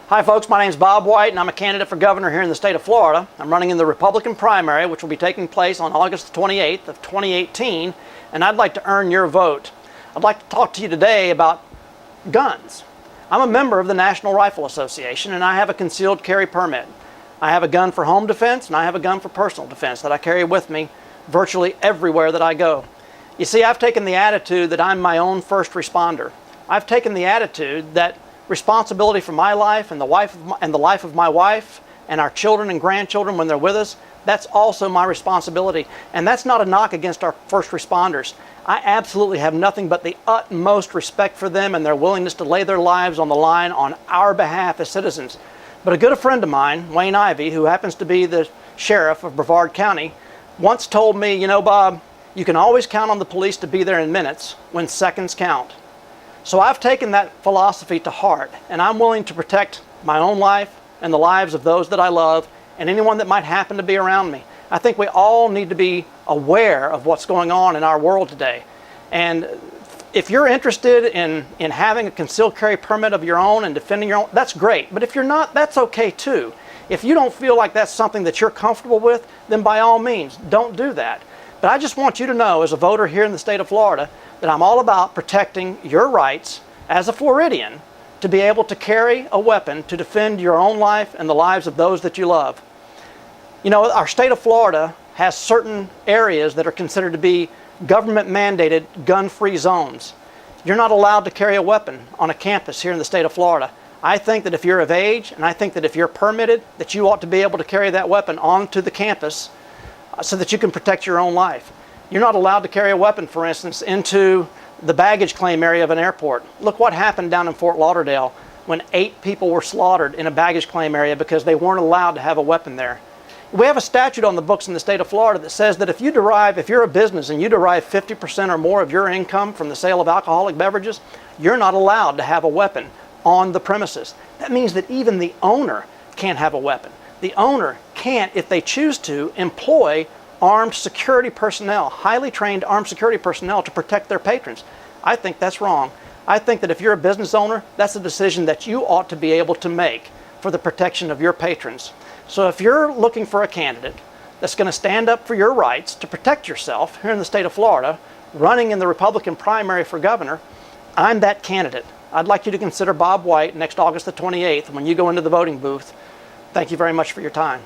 Hi folks, my name is Bob White and I'm a candidate for governor here in the state of Florida. I'm running in the Republican primary, which will be taking place on August 28th of 2018, and I'd like to earn your vote. I'd like to talk to you today about guns. I'm a member of the National Rifle Association and I have a concealed carry permit. I have a gun for home defense and I have a gun for personal defense that I carry with me virtually everywhere that I go. You see, I've taken the attitude that I'm my own first responder. I've taken the attitude that responsibility for my life and the life of my wife and our children and grandchildren when they're with us, that's also my responsibility. And that's not a knock against our first responders. I absolutely have nothing but the utmost respect for them and their willingness to lay their lives on the line on our behalf as citizens. But a good friend of mine, Wayne Ivey, who happens to be the sheriff of Brevard County, once told me, you know, Bob, you can always count on the police to be there in minutes when seconds count. So I've taken that philosophy to heart, and I'm willing to protect my own life and the lives of those that I love and anyone that might happen to be around me. I think we all need to be aware of what's going on in our world today. And if you're interested in having a concealed carry permit of your own and defending your own, that's great. But if you're not, that's okay too. If you don't feel like that's something that you're comfortable with, then by all means, don't do that. But I just want you to know, as a voter here in the state of Florida, that I'm all about protecting your rights as a Floridian to be able to carry a weapon to defend your own life and the lives of those that you love. You know, our state of Florida has certain areas that are considered to be government-mandated gun-free zones. You're not allowed to carry a weapon on a campus here in the state of Florida. I think that if you're of age, and I think that if you're permitted, that you ought to be able to carry that weapon onto the campus so that you can protect your own life. You're not allowed to carry a weapon, for instance, into the baggage claim area of an airport. Look what happened down in Fort Lauderdale when 8 people were slaughtered in a baggage claim area because they weren't allowed to have a weapon there. We have a statute on the books in the state of Florida that says that if you're a business and you derive 50% or more of your income from the sale of alcoholic beverages, you're not allowed to have a weapon on the premises. That means that even the owner can't have a weapon. The owner can't, if they choose to, employ armed security personnel, highly trained armed security personnel to protect their patrons. I think that's wrong. I think that if you're a business owner, that's a decision that you ought to be able to make for the protection of your patrons. So if you're looking for a candidate that's going to stand up for your rights to protect yourself here in the state of Florida, running in the Republican primary for governor, I'm that candidate. I'd like you to consider Bob White next August the 28th when you go into the voting booth. Thank you very much for your time.